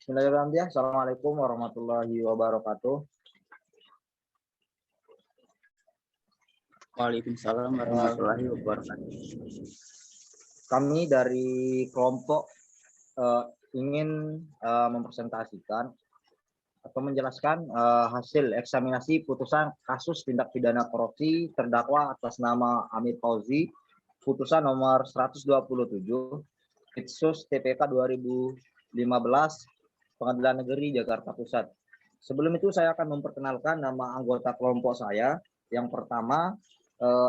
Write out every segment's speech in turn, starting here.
Bismillahirrahmanirrahim. Assalamualaikum warahmatullahi wabarakatuh. Waalaikumsalam warahmatullahi wabarakatuh. Kami dari kelompok ingin mempresentasikan atau menjelaskan hasil eksaminasi putusan kasus tindak pidana korupsi terdakwa atas nama Amir Fauzi, putusan nomor 127, Itsus TPK 2015, Pengadilan Negeri Jakarta Pusat. Sebelum itu saya akan memperkenalkan nama anggota kelompok saya. Yang pertama,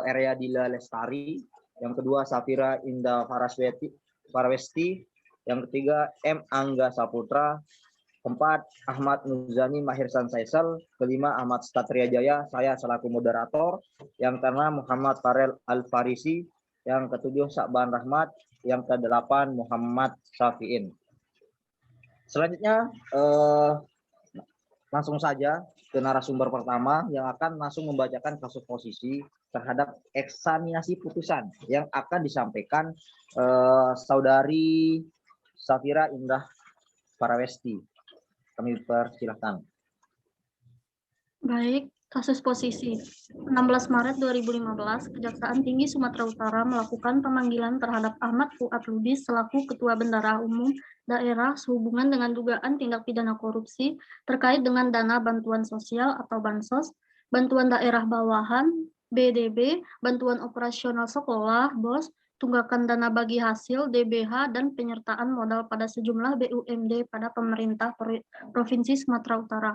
Area Dila Lestari. Yang kedua, Safira Indah Farawesti. Yang ketiga, M. Angga Saputra. Keempat, Ahmad Nuzani Mahirsan Saisal. Kelima, Ahmad Statria Jaya, saya selaku moderator. Yang keenam, Muhammad Farel Al-Farisi. Yang ketujuh, Sa'ban Rahmat. Yang kedelapan, Muhammad Syafi'in. Selanjutnya, langsung saja ke narasumber pertama yang akan langsung membacakan kasus posisi terhadap eksaminasi putusan yang akan disampaikan Saudari Safira Indah Farawesti. Kami persilahkan. Baik, kasus posisi 16 Maret 2015, Kejaksaan Tinggi Sumatera Utara melakukan pemanggilan terhadap Ahmad Fuad Lubis selaku Ketua Bendahara Umum Daerah sehubungan dengan dugaan tindak pidana korupsi terkait dengan dana bantuan sosial atau bansos, bantuan daerah bawahan, BDB, bantuan operasional sekolah, BOS, tunggakan dana bagi hasil, DBH, dan penyertaan modal pada sejumlah BUMD pada pemerintah Provinsi Sumatera Utara.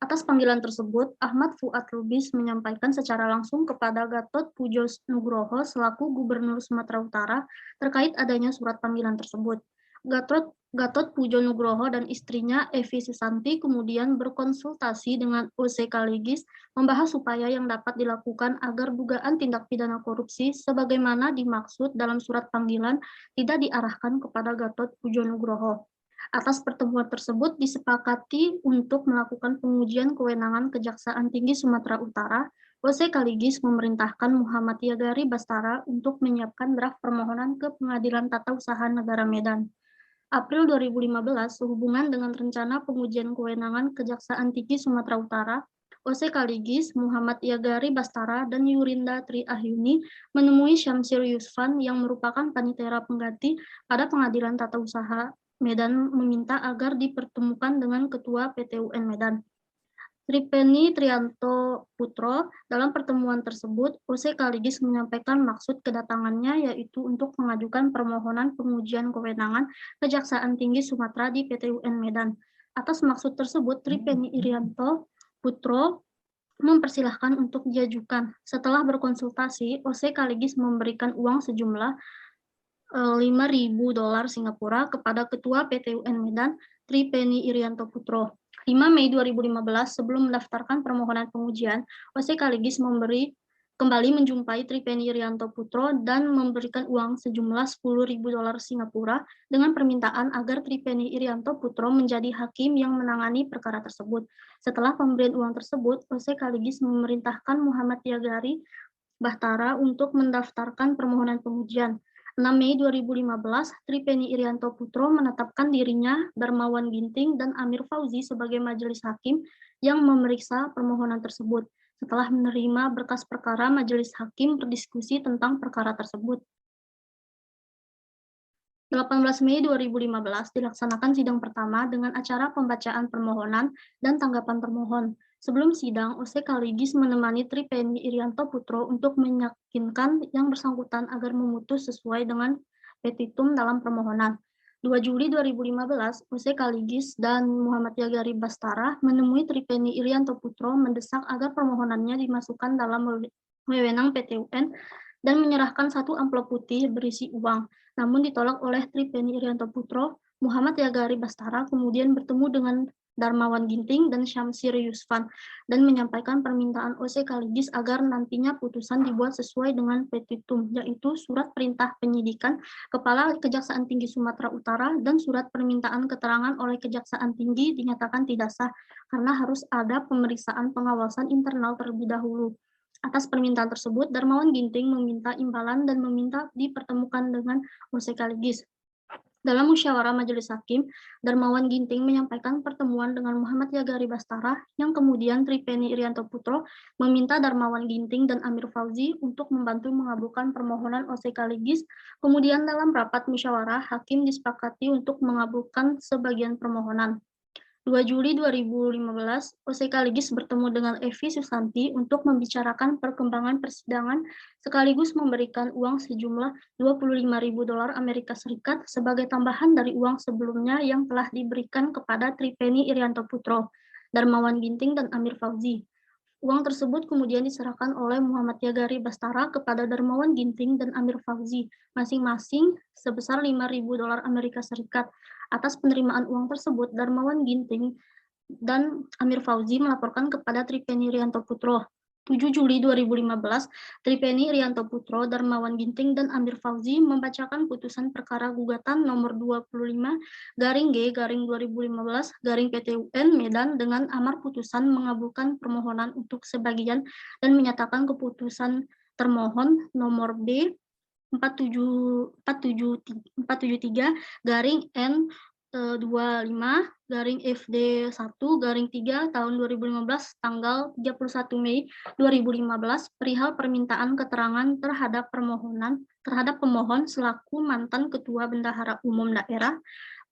Atas panggilan tersebut, Ahmad Fuad Lubis menyampaikan secara langsung kepada Gatot Pujo Nugroho selaku Gubernur Sumatera Utara terkait adanya surat panggilan tersebut. Gatot Pujo Nugroho dan istrinya Evi Susanti kemudian berkonsultasi dengan OCK Ligis membahas upaya yang dapat dilakukan agar dugaan tindak pidana korupsi sebagaimana dimaksud dalam surat panggilan tidak diarahkan kepada Gatot Pujo Nugroho. Atas pertemuan tersebut disepakati untuk melakukan pengujian kewenangan Kejaksaan Tinggi Sumatera Utara. OCK Ligis memerintahkan Muhammad Yagari Bastara untuk menyiapkan draft permohonan ke Pengadilan Tata Usaha Negara Medan. April 2015, sehubungan dengan rencana pengujian kewenangan Kejaksaan Tinggi Sumatera Utara, OCK Ligis, Muhammad Yagari Bastara, dan Yurinda Tri Ahyuni menemui Syamsir Yusfan yang merupakan panitera pengganti pada Pengadilan Tata Usaha Medan meminta agar dipertemukan dengan Ketua PT-UN Medan. Tripeni Trianto Putro, dalam pertemuan tersebut, OCK Ligis menyampaikan maksud kedatangannya yaitu untuk mengajukan permohonan pengujian kewenangan Kejaksaan Tinggi Sumatera di PT-UN Medan. Atas maksud tersebut, Tripeni Irianto Putro mempersilahkan untuk diajukan. Setelah berkonsultasi, OCK Ligis memberikan uang sejumlah $5.000 Singapura kepada Ketua PT-UN Medan, Tripeni Irianto Putro. 5 Mei 2015, sebelum mendaftarkan permohonan pengujian, OCK Ligis kembali menjumpai Tripeni Irianto Putro dan memberikan uang sejumlah $10.000 Singapura dengan permintaan agar Tripeni Irianto Putro menjadi hakim yang menangani perkara tersebut. Setelah pemberian uang tersebut, OCK Ligis memerintahkan Muhammad Yagari Bastara untuk mendaftarkan permohonan pengujian. 6 Mei 2015, Tripeni Irianto Putro menetapkan dirinya, Darmawan Ginting, dan Amir Fauzi sebagai majelis hakim yang memeriksa permohonan tersebut. Setelah menerima berkas perkara, majelis hakim berdiskusi tentang perkara tersebut. 18 Mei 2015 dilaksanakan sidang pertama dengan acara pembacaan permohonan dan tanggapan termohon. Sebelum sidang, OCK Ligis menemani Tripeni Irianto Putro untuk meyakinkan yang bersangkutan agar memutus sesuai dengan petitum dalam permohonan. 2 Juli 2015, OCK Ligis dan Muhammad Yagari Bastara menemui Tripeni Irianto Putro mendesak agar permohonannya dimasukkan dalam wewenang PT-UN dan menyerahkan 1 amplop putih berisi uang. Namun ditolak oleh Tripeni Irianto Putro. Muhammad Yagari Bastara kemudian bertemu dengan Darmawan Ginting dan Syamsir Yusfan dan menyampaikan permintaan OCK Ligis agar nantinya putusan dibuat sesuai dengan petitum, yaitu surat perintah penyidikan Kepala Kejaksaan Tinggi Sumatera Utara dan surat permintaan keterangan oleh Kejaksaan Tinggi dinyatakan tidak sah karena harus ada pemeriksaan pengawasan internal terlebih dahulu. Atas permintaan tersebut, Darmawan Ginting meminta imbalan dan meminta dipertemukan dengan OCK Ligis. Dalam musyawarah Majelis Hakim, Darmawan Ginting menyampaikan pertemuan dengan Muhammad Yagari Bastara, yang kemudian Tripeni Irianto Putro meminta Darmawan Ginting dan Amir Fauzi untuk membantu mengabulkan permohonan OC Kaligis. Kemudian dalam rapat musyawarah, Hakim disepakati untuk mengabulkan sebagian permohonan. 2 Juli 2015, OC Kaligis bertemu dengan Evi Susanti untuk membicarakan perkembangan persidangan sekaligus memberikan uang sejumlah $25.000 Amerika Serikat sebagai tambahan dari uang sebelumnya yang telah diberikan kepada Tripeni Irianto Putro, Darmawan Ginting, dan Amir Fauzi. Uang tersebut kemudian diserahkan oleh Muhammad Yagari Bastara kepada Darmawan Ginting dan Amir Fauzi, masing-masing sebesar $5.000 Amerika Serikat. Atas penerimaan uang tersebut, Darmawan Ginting dan Amir Fauzi melaporkan kepada Tripeni Irianto Putro. 7 Juli 2015, Tripeni Irianto Putro, Darmawan Ginting, dan Amir Fauzi membacakan putusan perkara gugatan nomor 25-G/2015-PT UN Medan dengan amar putusan mengabulkan permohonan untuk sebagian dan menyatakan keputusan termohon nomor B 475-N25-FD1-3 tahun 2015 tanggal 31 Mei 2015 perihal permintaan keterangan terhadap pemohon selaku mantan Ketua Bendahara Umum Daerah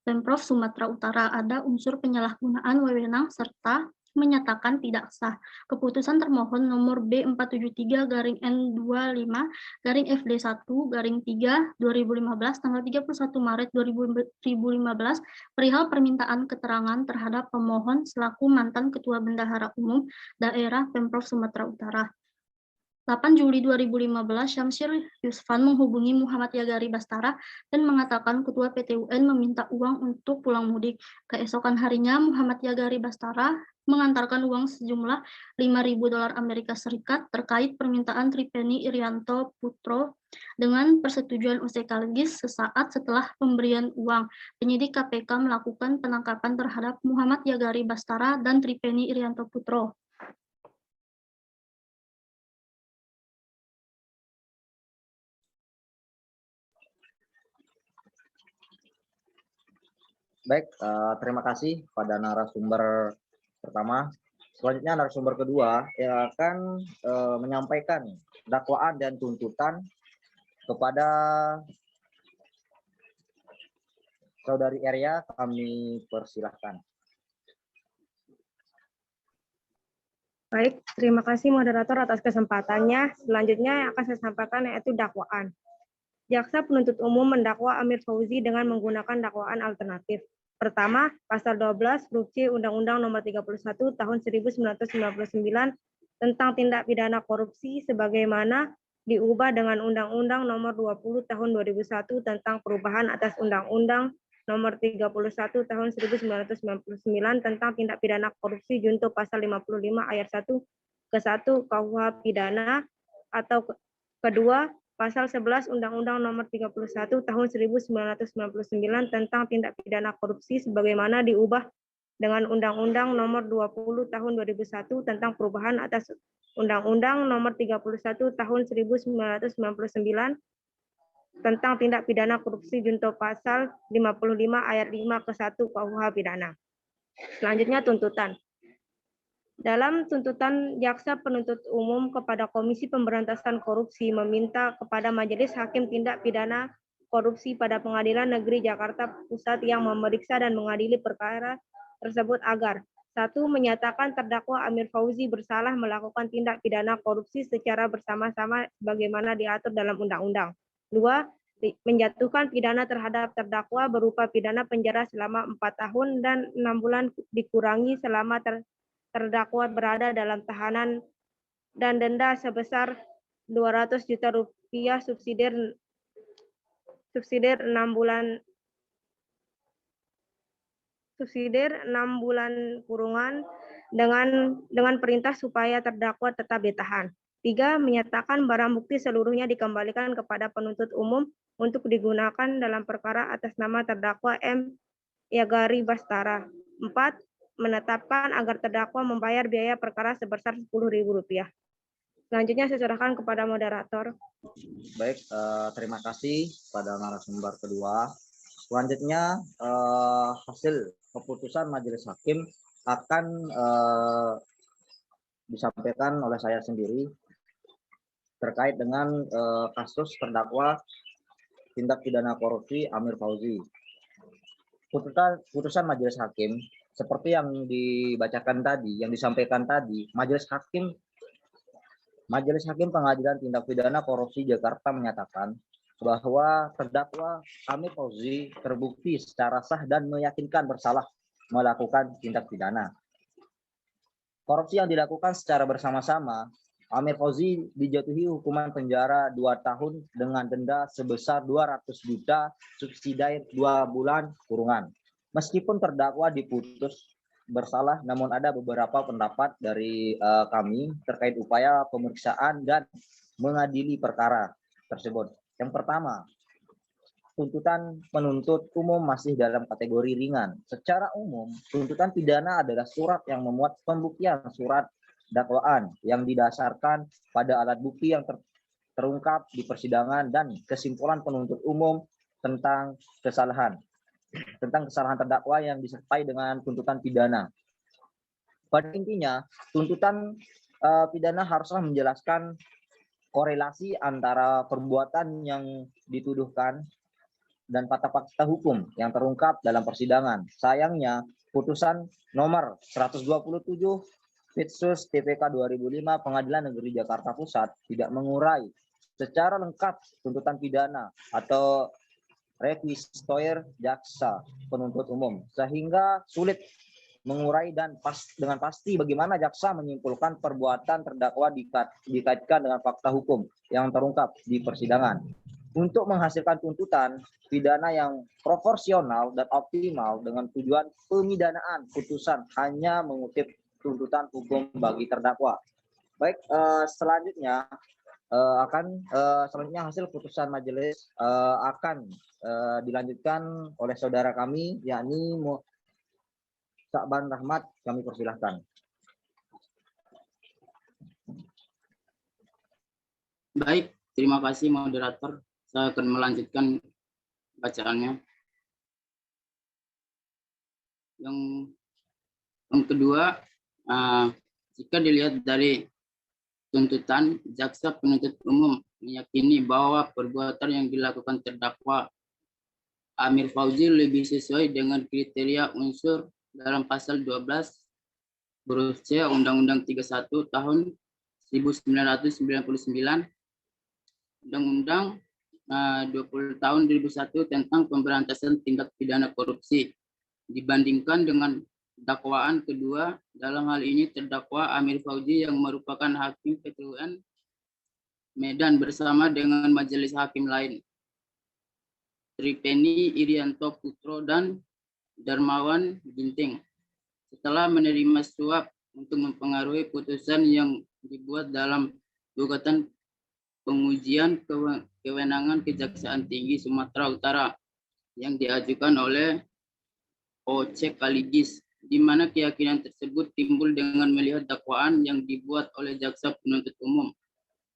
Pemprov Sumatera Utara ada unsur penyalahgunaan wewenang serta menyatakan tidak sah. Keputusan termohon nomor B473-N25-FD1-3 tanggal 31 Maret 2015 perihal permintaan keterangan terhadap pemohon selaku mantan Ketua Bendahara Umum Daerah Pemprov Sumatera Utara. 8 Juli 2015, Syamsir Yusfan menghubungi Muhammad Yagari Bastara dan mengatakan Ketua PT UN meminta uang untuk pulang mudik. Keesokan harinya, Muhammad Yagari Bastara mengantarkan uang sejumlah $5.000 Amerika Serikat terkait permintaan Tripeni Irianto Putro dengan persetujuan OC Kaligis. Sesaat setelah pemberian uang, penyidik KPK melakukan penangkapan terhadap Muhammad Yagari Bastara dan Tripeni Irianto Putro. Baik, terima kasih pada narasumber pertama. Selanjutnya narasumber kedua yang akan menyampaikan dakwaan dan tuntutan kepada Saudari Eria. Kami persilahkan. Baik, terima kasih moderator atas kesempatannya. Selanjutnya yang akan saya sampaikan yaitu dakwaan. Jaksa penuntut umum mendakwa Amir Fauzi dengan menggunakan dakwaan alternatif. Pertama, pasal 12 huruf C Undang-Undang Nomor 31 Tahun 1999 tentang tindak pidana korupsi sebagaimana diubah dengan Undang-Undang Nomor 20 Tahun 2001 tentang perubahan atas Undang-Undang Nomor 31 Tahun 1999 tentang tindak pidana korupsi junto pasal 55 ayat 1 ke 1 KUH pidana, atau kedua pasal 11 Undang-Undang Nomor 31 Tahun 1999 tentang tindak pidana korupsi sebagaimana diubah dengan Undang-Undang Nomor 20 Tahun 2001 tentang perubahan atas Undang-Undang Nomor 31 Tahun 1999 tentang tindak pidana korupsi junto pasal 55 ayat 5 ke 1 KUH pidana. Selanjutnya tuntutan. Dalam tuntutan, jaksa penuntut umum kepada Komisi Pemberantasan Korupsi meminta kepada Majelis Hakim Tindak Pidana Korupsi pada Pengadilan Negeri Jakarta Pusat yang memeriksa dan mengadili perkara tersebut agar: 1. Menyatakan terdakwa Amir Fauzi bersalah melakukan tindak pidana korupsi secara bersama-sama sebagaimana diatur dalam undang-undang. 2. Menjatuhkan pidana terhadap terdakwa berupa pidana penjara selama 4 tahun dan 6 bulan dikurangi selama terdakwa berada dalam tahanan, dan denda sebesar 200 juta rupiah subsidiar 6 bulan kurungan dengan perintah supaya terdakwa tetap ditahan. 3. Menyatakan barang bukti seluruhnya dikembalikan kepada penuntut umum untuk digunakan dalam perkara atas nama terdakwa M. Yagari Bastara. 4. Menetapkan agar terdakwa membayar biaya perkara sebesar Rp10.000. Selanjutnya saya serahkan kepada moderator. Baik, terima kasih pada narasumber kedua. Selanjutnya hasil keputusan majelis hakim akan disampaikan oleh saya sendiri terkait dengan kasus terdakwa tindak pidana korupsi Amir Fauzi. Putusan majelis hakim seperti yang dibacakan tadi, yang disampaikan tadi, Majelis Hakim Pengadilan Tindak Pidana Korupsi Jakarta menyatakan bahwa terdakwa Amir Fauzi terbukti secara sah dan meyakinkan bersalah melakukan tindak pidana korupsi yang dilakukan secara bersama-sama. Amir Fauzi dijatuhi hukuman penjara 2 tahun dengan denda sebesar 200 juta subsidi 2 bulan kurungan. Meskipun terdakwa diputus bersalah, namun ada beberapa pendapat dari kami terkait upaya pemeriksaan dan mengadili perkara tersebut. Yang pertama, tuntutan penuntut umum masih dalam kategori ringan. Secara umum, tuntutan pidana adalah surat yang memuat pembuktian surat dakwaan yang didasarkan pada alat bukti yang terungkap di persidangan dan kesimpulan penuntut umum tentang kesalahan terdakwa yang disertai dengan tuntutan pidana. Pada intinya, tuntutan pidana haruslah menjelaskan korelasi antara perbuatan yang dituduhkan dan fakta-fakta hukum yang terungkap dalam persidangan. Sayangnya, putusan nomor 127 Pitsus TPK 2005 Pengadilan Negeri Jakarta Pusat tidak mengurai secara lengkap tuntutan pidana atau requisitoire jaksa penuntut umum, sehingga sulit mengurai dan dengan pasti bagaimana jaksa menyimpulkan perbuatan terdakwa dikaitkan dengan fakta hukum yang terungkap di persidangan. Untuk menghasilkan tuntutan pidana yang proporsional dan optimal dengan tujuan pemidanaan, putusan hanya mengutip tuntutan hukum bagi terdakwa. Baik, selanjutnya selanjutnya hasil putusan majelis akan dilanjutkan oleh saudara kami, yakni Sa'ban Rahmat. Kami persilahkan. Baik, terima kasih moderator. Saya akan melanjutkan bacaannya. Yang kedua, jika dilihat dari tuntutan, jaksa penuntut umum meyakini bahwa perbuatan yang dilakukan terdakwa Amir Fauzi lebih sesuai dengan kriteria unsur dalam pasal 12 huruf C Undang-Undang 31 tahun 1999, Undang-Undang 20 tahun 2001 tentang pemberantasan tindak pidana korupsi dibandingkan dengan dakwaan kedua. Dalam hal ini terdakwa Amir Fauzi yang merupakan hakim PT UN Medan bersama dengan majelis hakim lain Tripeni Irianto Putro dan Darmawan Ginting setelah menerima suap untuk mempengaruhi putusan yang dibuat dalam gugatan pengujian kewenangan Kejaksaan Tinggi Sumatera Utara yang diajukan oleh OC Kaligis, di mana keyakinan tersebut timbul dengan melihat dakwaan yang dibuat oleh jaksa penuntut umum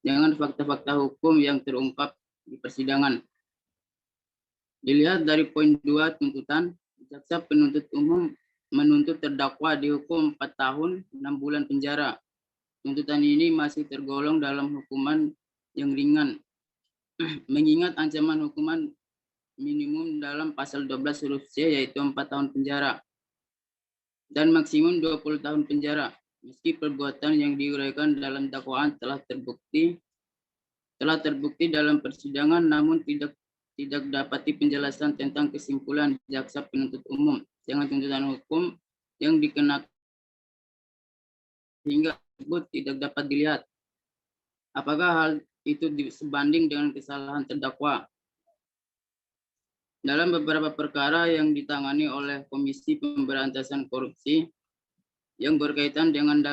dengan fakta-fakta hukum yang terungkap di persidangan. Dilihat dari poin 2 tuntutan, jaksa penuntut umum menuntut terdakwa dihukum 4 tahun 6 bulan penjara. Tuntutan ini masih tergolong dalam hukuman yang ringan, mengingat ancaman hukuman minimum dalam pasal 12 huruf C yaitu 4 tahun penjara dan maksimum 20 tahun penjara, meski perbuatan yang diuraikan dalam dakwaan telah terbukti dalam persidangan, namun tidak dapati penjelasan tentang kesimpulan jaksa penuntut umum dengan tuntutan hukum yang dikenakan hingga tersebut tidak dapat dilihat apakah hal itu sebanding dengan kesalahan terdakwa. Dalam beberapa perkara yang ditangani oleh Komisi Pemberantasan Korupsi yang berkaitan dengan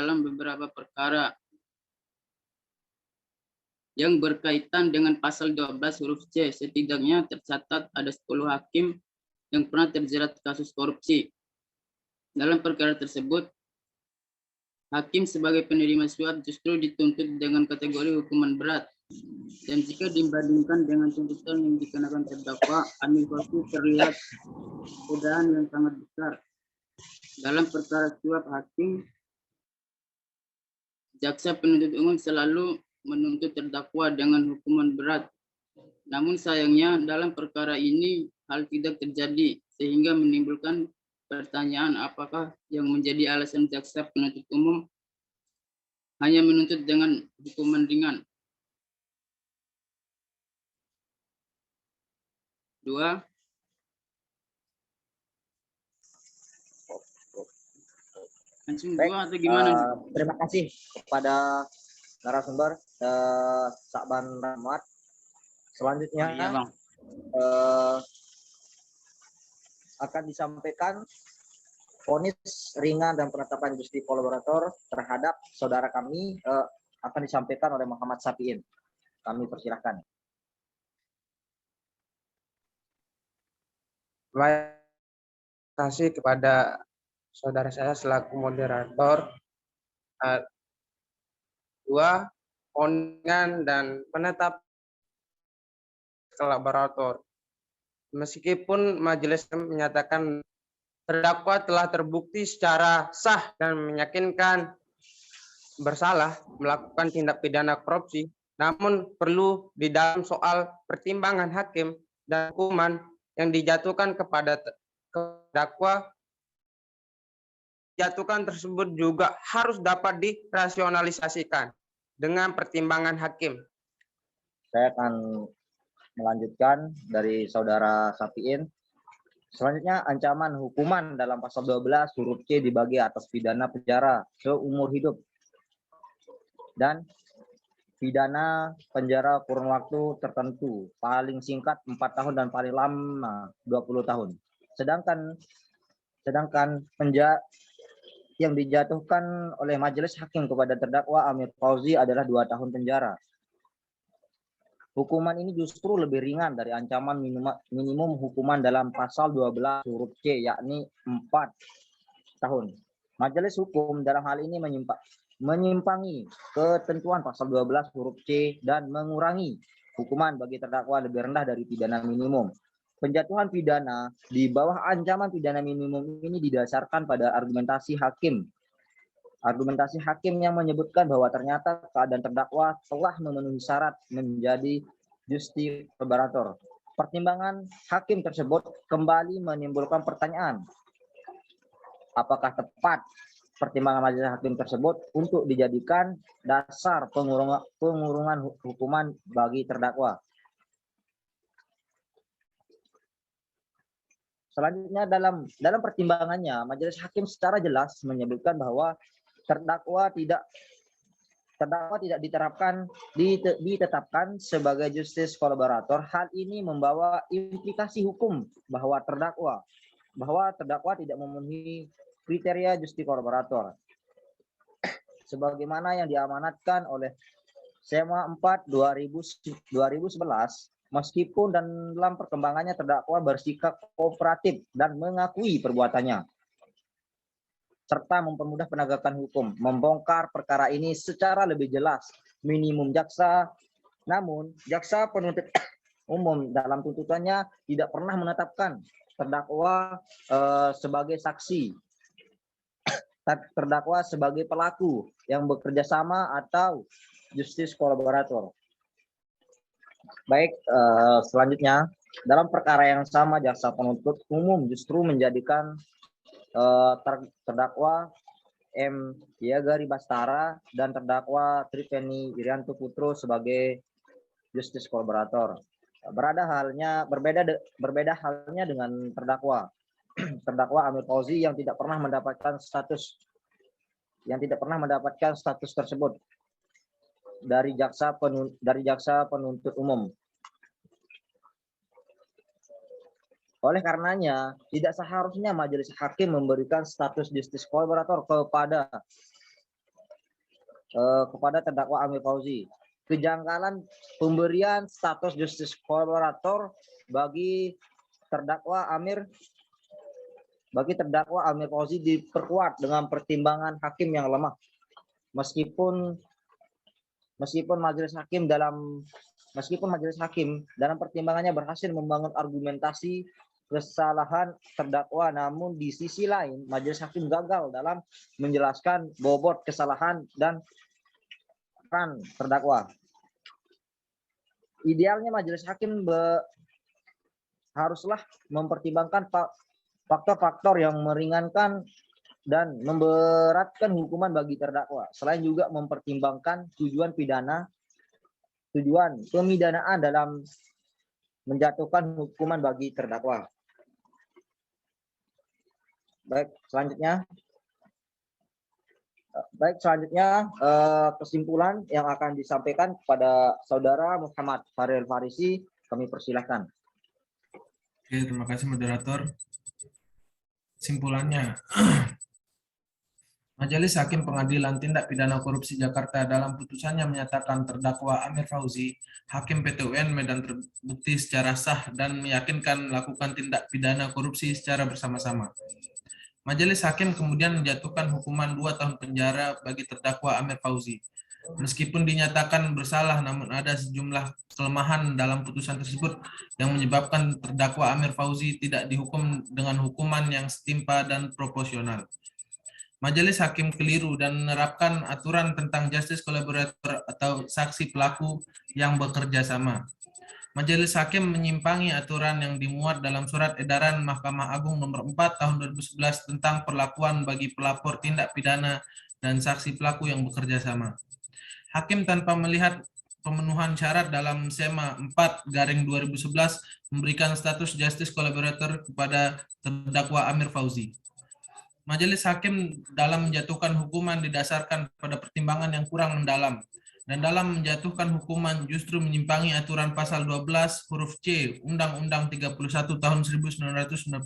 pasal 12 huruf C, setidaknya tercatat ada 10 hakim yang pernah terjerat kasus korupsi. Dalam perkara tersebut, hakim sebagai penerima suap justru dituntut dengan kategori hukuman berat Dan jika dibandingkan dengan tuntutan yang dikenakan terdakwa, Amir Fauzi terlihat perbedaan yang sangat besar. Dalam perkara suap hakim, jaksa penuntut umum selalu menuntut terdakwa dengan hukuman berat. Namun sayangnya dalam perkara ini hal tidak terjadi, sehingga menimbulkan pertanyaan apakah yang menjadi alasan jaksa penuntut umum hanya menuntut dengan hukuman ringan. 2. Langsung Baik, 2 atau gimana? terima kasih kepada narasumber Sakban Rahmat. Selanjutnya Iya, Bang. akan disampaikan vonis ringan dan penetapan justice kolaborator terhadap saudara kami akan disampaikan oleh Muhammad Safiin. Kami persilahkan. Terima kasih kepada saudara saya selaku moderator. 2. Ringan dan penetap kolaborator. Meskipun majelis menyatakan terdakwa telah terbukti secara sah dan meyakinkan bersalah melakukan tindak pidana korupsi, namun perlu di dalam soal pertimbangan hakim dan hukuman yang dijatuhkan kepada terdakwa, jatuhkan tersebut juga harus dapat dirasionalisasikan dengan pertimbangan hakim. Saya akan melanjutkan dari saudara Safiin. Selanjutnya, ancaman hukuman dalam pasal 12 huruf C dibagi atas pidana penjara seumur hidup dan pidana penjara kurun waktu tertentu, paling singkat 4 tahun dan paling lama 20 tahun. Sedangkan penjara yang dijatuhkan oleh majelis hakim kepada terdakwa Amir Fauzi adalah 2 tahun penjara. Hukuman ini justru lebih ringan dari ancaman minimum hukuman dalam pasal 12 huruf C, yakni 4 tahun. Majelis hukum dalam hal ini menyimpangi ketentuan pasal 12 huruf C dan mengurangi hukuman bagi terdakwa lebih rendah dari pidana minimum. Penjatuhan pidana di bawah ancaman pidana minimum ini didasarkan pada argumentasi hakim. Argumentasi hakim yang menyebutkan bahwa ternyata keadaan terdakwa telah memenuhi syarat menjadi justice kolaborator. Pertimbangan hakim tersebut kembali menimbulkan pertanyaan, apakah tepat pertimbangan majelis hakim tersebut untuk dijadikan dasar pengurungan hukuman bagi terdakwa. Selanjutnya dalam pertimbangannya majelis hakim secara jelas menyebutkan bahwa terdakwa tidak ditetapkan sebagai justice kolaborator. Hal ini membawa implikasi hukum bahwa terdakwa tidak memenuhi kriteria justice kolaborator sebagaimana yang diamanatkan oleh SEMA 4 2011, meskipun dalam perkembangannya terdakwa bersikap kooperatif dan mengakui perbuatannya serta mempermudah penegakan hukum. Membongkar perkara ini secara lebih jelas minimum jaksa. Namun jaksa penuntut umum dalam tuntutannya tidak pernah menetapkan terdakwa sebagai saksi, terdakwa sebagai pelaku yang bekerja sama atau justice kolaborator. Baik, selanjutnya dalam perkara yang sama jaksa penuntut umum justru menjadikan terdakwa M. Yagari Bastara dan terdakwa Triveni Irianto Putro sebagai justice kolaborator. Berbeda halnya dengan terdakwa Amir Fauzi yang tidak pernah mendapatkan status tersebut dari jaksa penuntut umum. Oleh karenanya, tidak seharusnya majelis hakim memberikan status justice kolaborator kepada terdakwa Amir Fauzi. Kejanggalan pemberian status justice kolaborator bagi terdakwa Amir Fauzi diperkuat dengan pertimbangan hakim yang lemah. Meskipun meskipun majelis hakim dalam pertimbangannya berhasil membangun argumentasi kesalahan terdakwa, namun di sisi lain majelis hakim gagal dalam menjelaskan bobot kesalahan dan peran terdakwa. Idealnya majelis hakim haruslah mempertimbangkan faktor-faktor yang meringankan dan memberatkan hukuman bagi terdakwa. Selain juga mempertimbangkan tujuan pemidanaan dalam menjatuhkan hukuman bagi terdakwa. Baik, selanjutnya kesimpulan yang akan disampaikan kepada Saudara Muhammad Farel Farisi, kami persilahkan. Oke, terima kasih moderator. Kesimpulannya, Majelis Hakim Pengadilan Tindak Pidana Korupsi Jakarta dalam putusannya menyatakan terdakwa Amir Fauzi, Hakim PT UN Medan terbukti secara sah dan meyakinkan melakukan tindak pidana korupsi secara bersama-sama. Majelis Hakim kemudian menjatuhkan hukuman 2 tahun penjara bagi terdakwa Amir Fauzi. Meskipun dinyatakan bersalah, namun ada sejumlah kelemahan dalam putusan tersebut yang menyebabkan terdakwa Amir Fauzi tidak dihukum dengan hukuman yang setimpal dan proporsional. Majelis Hakim keliru dan menerapkan aturan tentang justice collaborator atau saksi pelaku yang bekerja sama. Majelis Hakim menyimpangi aturan yang dimuat dalam Surat Edaran Mahkamah Agung Nomor 4 Tahun 2011 tentang perlakuan bagi pelapor tindak pidana dan saksi pelaku yang bekerja sama. Hakim tanpa melihat pemenuhan syarat dalam SEMA 4/2011 memberikan status justice collaborator kepada terdakwa Amir Fauzi. Majelis Hakim dalam menjatuhkan hukuman didasarkan pada pertimbangan yang kurang mendalam, dan dalam menjatuhkan hukuman justru menyimpangi aturan pasal 12 huruf C Undang-Undang 31 tahun 1999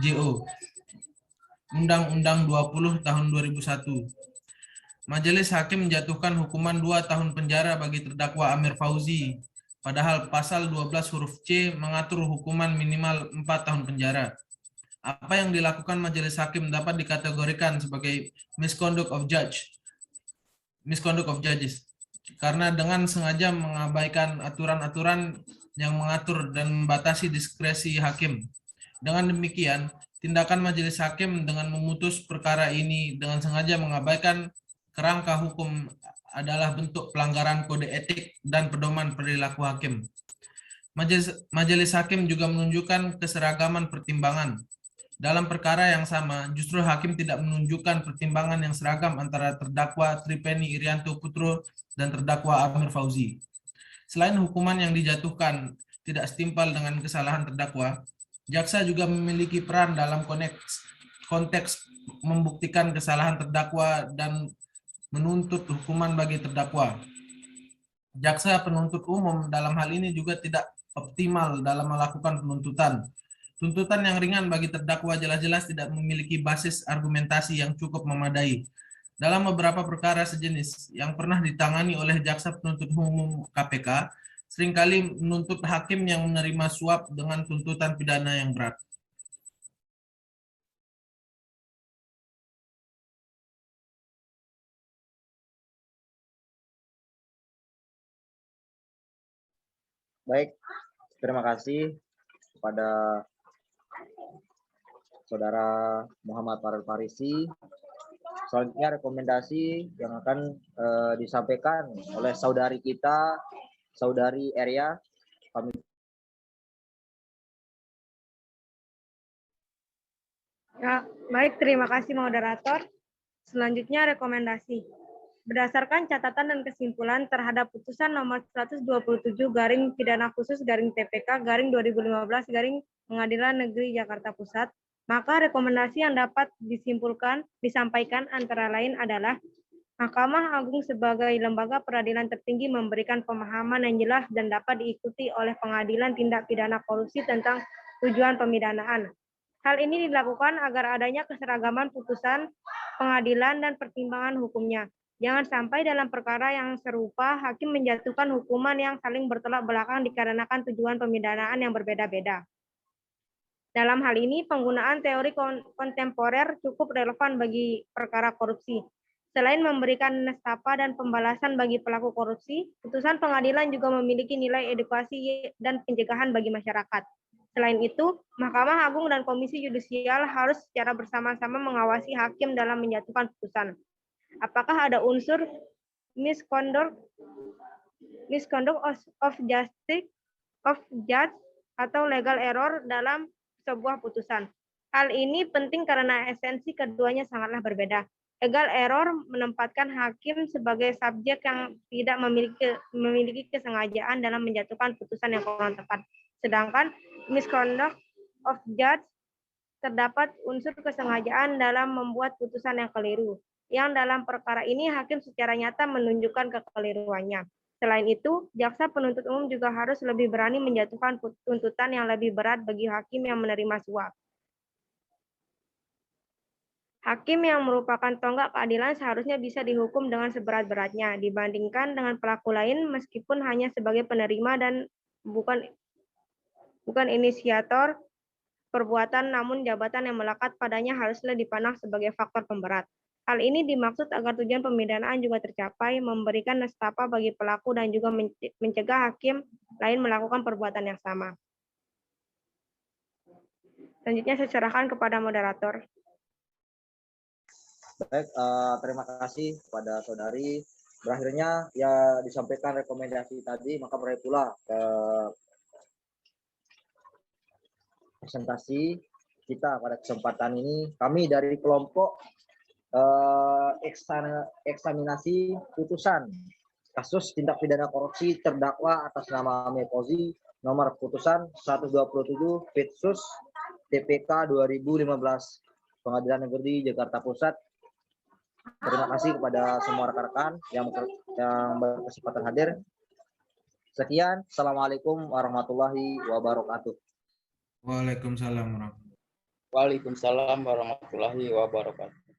JO, Undang-Undang 20 tahun 2001. Majelis Hakim menjatuhkan hukuman 2 tahun penjara bagi terdakwa Amir Fauzi, padahal pasal 12 huruf C mengatur hukuman minimal 4 tahun penjara. Apa yang dilakukan Majelis Hakim dapat dikategorikan sebagai misconduct of judges, karena dengan sengaja mengabaikan aturan-aturan yang mengatur dan membatasi diskresi hakim. Dengan demikian, tindakan Majelis Hakim dengan memutus perkara ini dengan sengaja mengabaikan kerangka hukum adalah bentuk pelanggaran kode etik dan pedoman perilaku hakim. Majelis Hakim juga menunjukkan keseragaman pertimbangan. Dalam perkara yang sama, justru hakim tidak menunjukkan pertimbangan yang seragam antara terdakwa Tripeni Irianto Putro dan terdakwa Amir Fauzi. Selain hukuman yang dijatuhkan tidak setimpal dengan kesalahan terdakwa, jaksa juga memiliki peran dalam konteks membuktikan kesalahan terdakwa dan menuntut hukuman bagi terdakwa. Jaksa penuntut umum dalam hal ini juga tidak optimal dalam melakukan penuntutan. Tuntutan yang ringan bagi terdakwa jelas-jelas tidak memiliki basis argumentasi yang cukup memadai. Dalam beberapa perkara sejenis yang pernah ditangani oleh jaksa penuntut umum KPK, seringkali menuntut hakim yang menerima suap dengan tuntutan pidana yang berat. Baik, terima kasih kepada Saudara Muhammad Farel Farisi. Selanjutnya rekomendasi yang akan disampaikan oleh saudari kita, Saudari Eria. Ya, baik, terima kasih moderator. Selanjutnya rekomendasi. Berdasarkan catatan dan kesimpulan terhadap putusan nomor 127 garing pidana khusus garing TPK garing 2015 garing Pengadilan Negeri Jakarta Pusat, maka rekomendasi yang dapat disampaikan antara lain adalah Mahkamah Agung sebagai lembaga peradilan tertinggi memberikan pemahaman yang jelas dan dapat diikuti oleh pengadilan tindak pidana korupsi tentang tujuan pemidanaan. Hal ini dilakukan agar adanya keseragaman putusan pengadilan dan pertimbangan hukumnya. Jangan sampai dalam perkara yang serupa, hakim menjatuhkan hukuman yang saling bertolak belakang dikarenakan tujuan pemidanaan yang berbeda-beda. Dalam hal ini, penggunaan teori kontemporer cukup relevan bagi perkara korupsi. Selain memberikan nestapa dan pembalasan bagi pelaku korupsi, putusan pengadilan juga memiliki nilai edukasi dan pencegahan bagi masyarakat. Selain itu, Mahkamah Agung dan Komisi Yudisial harus secara bersama-sama mengawasi hakim dalam menjatuhkan putusan. Apakah ada unsur misconduct of justice of judge atau legal error dalam sebuah putusan. Hal ini penting karena esensi keduanya sangatlah berbeda. Legal error menempatkan hakim sebagai subjek yang tidak memiliki kesengajaan dalam menjatuhkan putusan yang kurang tepat. Sedangkan misconduct of judge terdapat unsur kesengajaan dalam membuat putusan yang keliru. Yang dalam perkara ini hakim secara nyata menunjukkan kekeliruannya. Selain itu, jaksa penuntut umum juga harus lebih berani menjatuhkan tuntutan yang lebih berat bagi hakim yang menerima suap. Hakim yang merupakan tonggak keadilan seharusnya bisa dihukum dengan seberat-beratnya dibandingkan dengan pelaku lain meskipun hanya sebagai penerima dan bukan inisiator perbuatan, namun jabatan yang melekat padanya haruslah dipandang sebagai faktor pemberat. Hal ini dimaksud agar tujuan pemidanaan juga tercapai, memberikan nestapa bagi pelaku dan juga mencegah hakim lain melakukan perbuatan yang sama. Selanjutnya saya serahkan kepada moderator. Baik, terima kasih kepada saudari. Berakhirnya ya disampaikan rekomendasi tadi, maka berakhir pula ke presentasi kita pada kesempatan ini. Kami dari kelompok eksaminasi putusan kasus tindak pidana korupsi terdakwa atas nama Amir Fauzi, nomor putusan 127 Petsus TPK 2015 Pengadilan Negeri Jakarta Pusat. Terima kasih kepada semua rekan-rekan yang berkesempatan hadir. Sekian, Assalamualaikum warahmatullahi wabarakatuh. Waalaikumsalam warahmatullahi wabarakatuh. Waalaikumsalam warahmatullahi wabarakatuh.